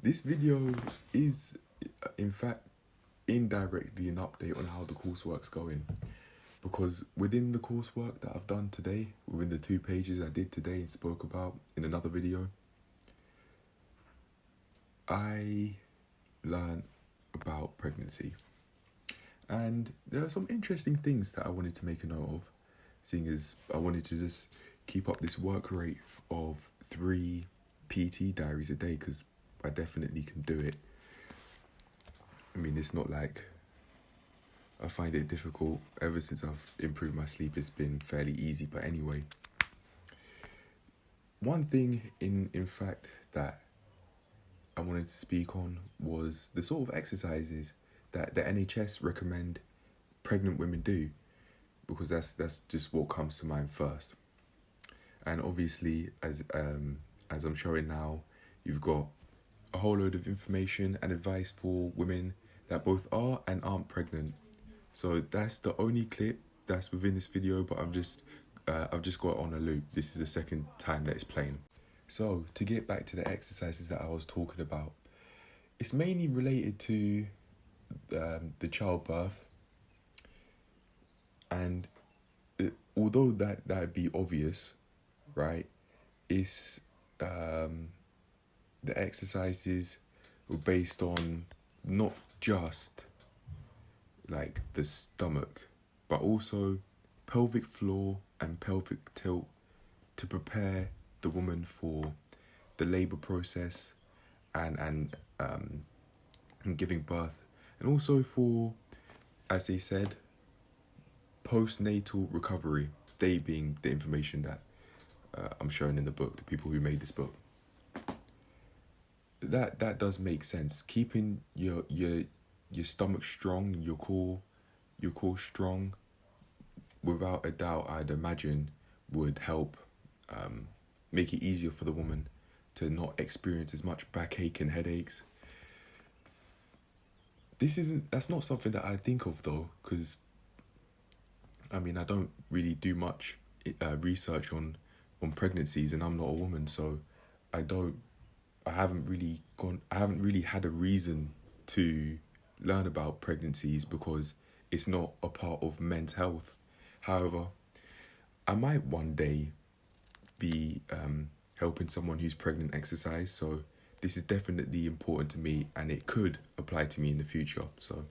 This video is, in fact, indirectly an update on how the coursework's going. Because within the coursework that I've done today, within the 2 pages I did today and spoke about in another video, I learned about pregnancy. And there are some interesting things that I wanted to make a note of, seeing as I wanted to just keep up this work rate of 3 PT diaries a day, because I definitely can do it. I mean, it's not like I find it difficult. Ever since I've improved my sleep, it's been fairly easy. But anyway, one thing in fact that I wanted to speak on was the sort of exercises that the NHS recommend pregnant women do, because that's just what comes to mind first. And obviously, as I'm showing now, you've got a whole load of information and advice for women that both are and aren't pregnant. So that's the only clip that's within this video, but I've just got it on a loop. This is the second time that it's playing. So to get back to the exercises that I was talking about, it's mainly related to the childbirth, and although that'd be obvious, right? It's the exercises were based on not just like the stomach, but also pelvic floor and pelvic tilt to prepare the woman for the labor process and giving birth, and also for, as they said, postnatal recovery. They being the information that I'm showing in the book, the people who made this book. That does make sense. Keeping your stomach strong, your core strong, without a doubt, I'd imagine would help make it easier for the woman to not experience as much backache and headaches. That's not something that I think of though, because I mean, I don't really do much research on pregnancies, and I'm not a woman, so I haven't really had a reason to learn about pregnancies, because it's not a part of men's health. However, I might one day be helping someone who's pregnant exercise, so this is definitely important to me, and it could apply to me in the future. So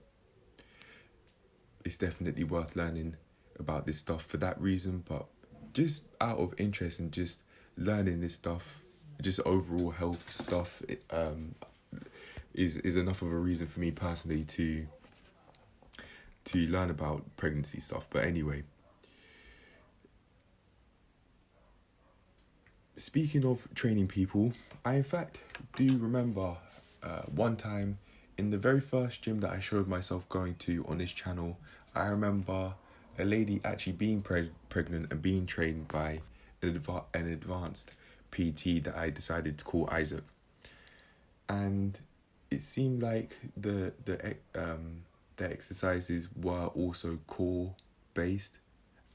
it's definitely worth learning about this stuff for that reason, but just out of interest and just learning this stuff, just overall health stuff, is enough of a reason for me personally to learn about pregnancy stuff. But anyway, speaking of training people, I in fact do remember one time in the very first gym that I showed myself going to on this channel, I remember a lady actually being pregnant and being trained by an advanced PT that I decided to call Isaac. And it seemed like the exercises were also core based,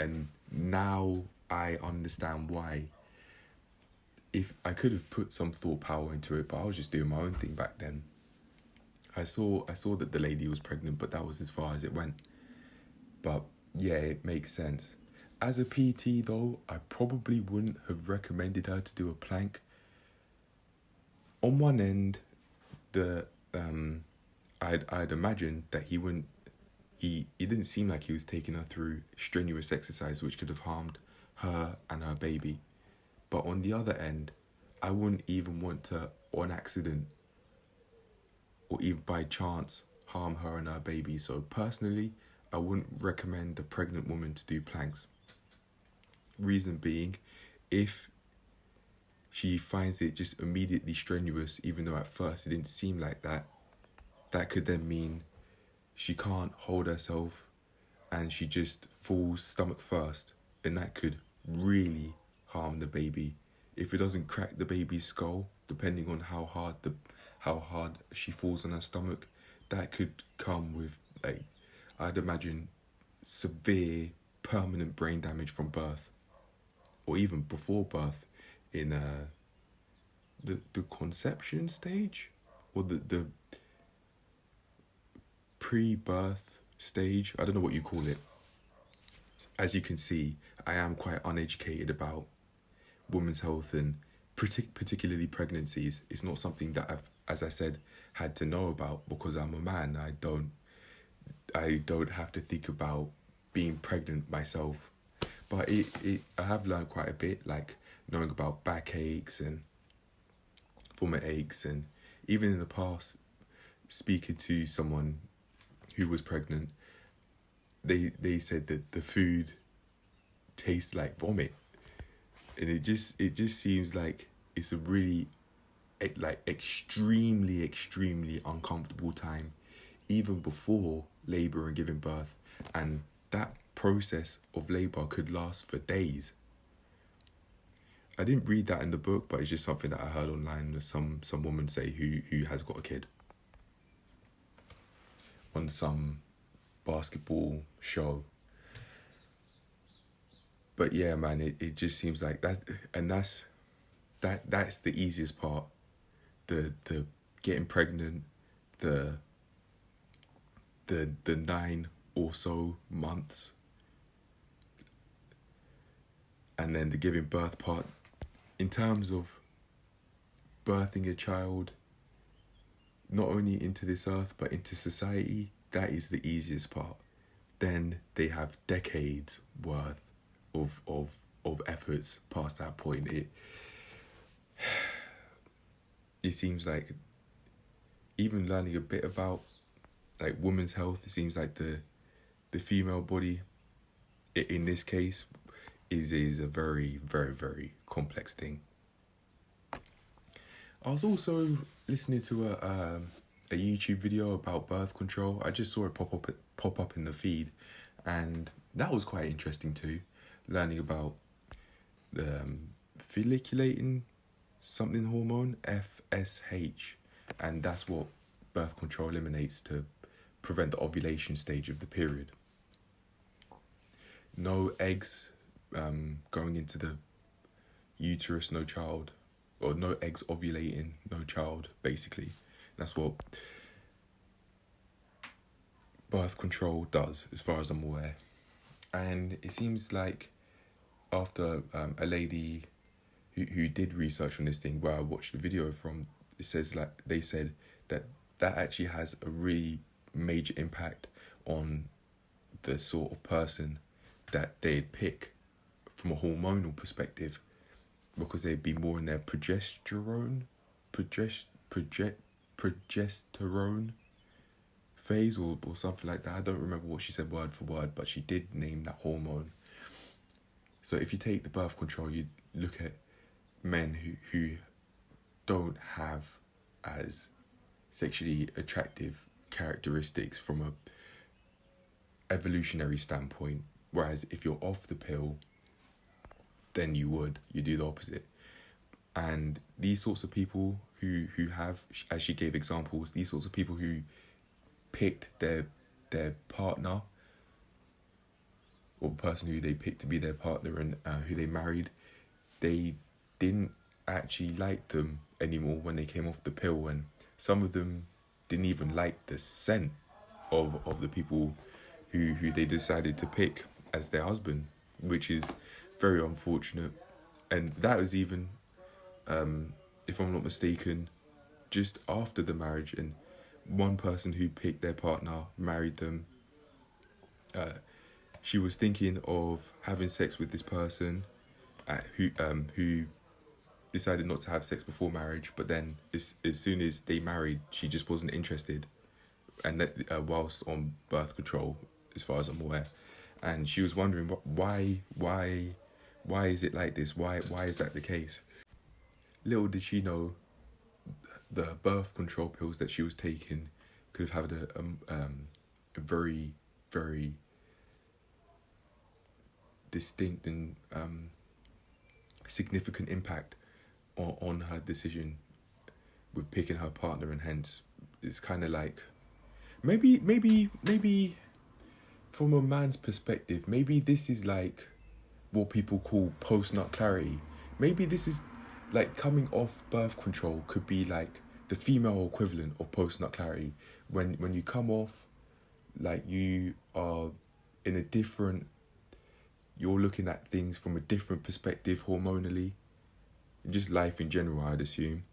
and now I understand why. If I could have put some thought power into it, but I was just doing my own thing back then. I saw that the lady was pregnant, but that was as far as it went. But yeah, it makes sense. As a PT though, I probably wouldn't have recommended her to do a plank. On one end, I'd imagine that he didn't seem like he was taking her through strenuous exercise which could have harmed her and her baby. But on the other end, I wouldn't even want to, on accident or even by chance, harm her and her baby. So personally, I wouldn't recommend a pregnant woman to do planks. Reason being, if she finds it just immediately strenuous, even though at first it didn't seem like that, that could then mean she can't hold herself and she just falls stomach first, and that could really harm the baby. If it doesn't crack the baby's skull, depending on how hard she falls on her stomach, that could come with, like, I'd imagine, severe permanent brain damage from birth, or even before birth, in the conception stage, or the pre-birth stage. I don't know what you call it. As you can see, I am quite uneducated about women's health and particularly pregnancies. It's not something that I've, as I said, had to know about because I'm a man. I don't have to think about being pregnant myself. But I have learned quite a bit, like knowing about backaches and stomach aches, and even in the past, speaking to someone who was pregnant, they said that the food tastes like vomit, and it just seems like it's a really like extremely uncomfortable time, even before labor and giving birth, and that process of labor could last for days. I didn't read that in the book, but it's just something that I heard online with some woman say who has got a kid on some basketball show. But yeah, man, it just seems like that, and that's the easiest part. The getting pregnant, the 9 or so months, and then the giving birth part. In terms of birthing a child, not only into this earth but into society, that is the easiest part. Then they have decades worth of efforts past that point. It seems like even learning a bit about like women's health, it seems like the female body in this case is a very complex thing. I was also listening to a YouTube video about birth control. I just saw it pop up in the feed, and that was quite interesting too. Learning about the folliculating something hormone, FSH, and that's what birth control eliminates to prevent the ovulation stage of the period. No eggs going into the uterus, no child, or no eggs ovulating, no child, basically. That's what birth control does, as far as I'm aware. And it seems like after a lady who did research on this thing, where I watched the video from, it says like they said that actually has a really major impact on the sort of person that they'd pick from a hormonal perspective, because they'd be more in their progesterone phase or something like that. I don't remember what she said word for word, but she did name that hormone. So if you take the birth control, you look at men who don't have as sexually attractive characteristics from a evolutionary standpoint, whereas if you're off the pill, then you do the opposite. And these sorts of people who have, as she gave examples, these sorts of people who picked their partner, or the person who they picked to be their partner and who they married, they didn't actually like them anymore when they came off the pill, and some of them didn't even like the scent of the people who they decided to pick as their husband, which is very unfortunate. And that was even, if I'm not mistaken, just after the marriage, and one person who picked their partner married them. She was thinking of having sex with this person who decided not to have sex before marriage, but then as soon as they married, she just wasn't interested, and that whilst on birth control, as far as I'm aware. And she was wondering why is it like this? Why is that the case? Little did she know, the birth control pills that she was taking could have had a very distinct and significant impact on her decision with picking her partner, and hence it's kind of like maybe from a man's perspective, maybe this is like what people call post-nut clarity. Maybe this is like coming off birth control could be like the the female equivalent of post-nut clarity. When you come off, like you are in a different, you're looking at things from a different perspective hormonally, just life in general, I'd assume,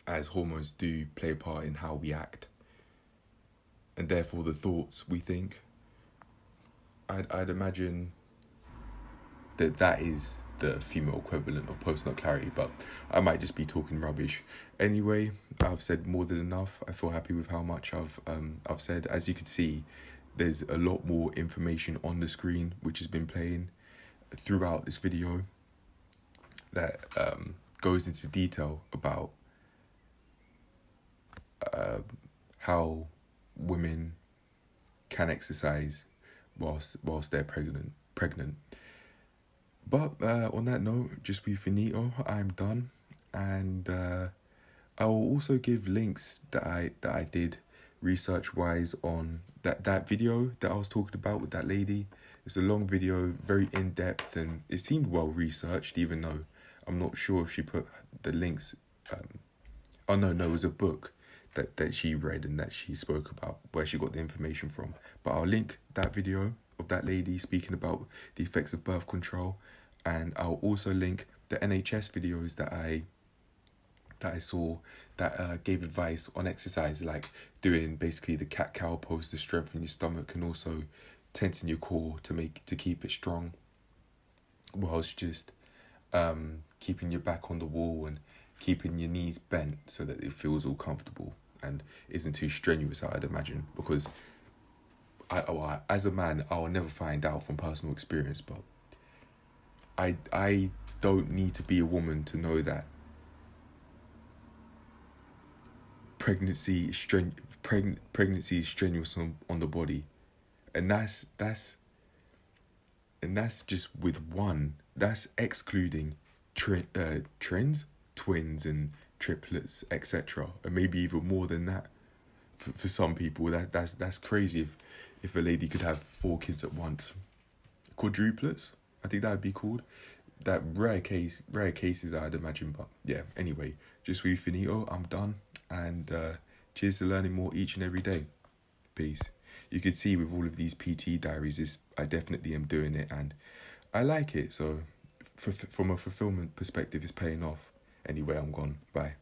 as hormones do play a part in how we act, and therefore the thoughts we think. I'd imagine that is the female equivalent of post-nut clarity, but I might just be talking rubbish. Anyway, I've said more than enough. I feel happy with how much I've said. As you can see, there's a lot more information on the screen which has been playing throughout this video that goes into detail about how women can exercise whilst they're pregnant. But on that note, just be finito. I'm done, and I will also give links that I did research wise on that video that I was talking about with that lady. It's a long video, very in depth, and it seemed well researched, even though I'm not sure if she put the links. Oh no, it was a book that she read and that she spoke about where she got the information from. But I'll link that video of that lady speaking about the effects of birth control, and I'll also link the NHS videos that I saw that gave advice on exercise, like doing basically the cat-cow pose to strengthen your stomach and also tensing your core to keep it strong, whilst just keeping your back on the wall and keeping your knees bent so that it feels all comfortable and isn't too strenuous, I'd imagine, because as a man, I'll never find out from personal experience, but I don't need to be a woman to know that pregnancy is strenuous on the body, and that's just with one. That's excluding twins and triplets, etc., and maybe even more than that. For some people, that's crazy. If a lady could have 4 kids at once, quadruplets, I think that would be called. That rare cases, I'd imagine. But yeah, anyway, just we finito. I'm done, and cheers to learning more each and every day. Peace. You could see with all of these PT diaries, I definitely am doing it, and I like it. So from a fulfillment perspective, it's paying off. Anyway, I'm gone. Bye.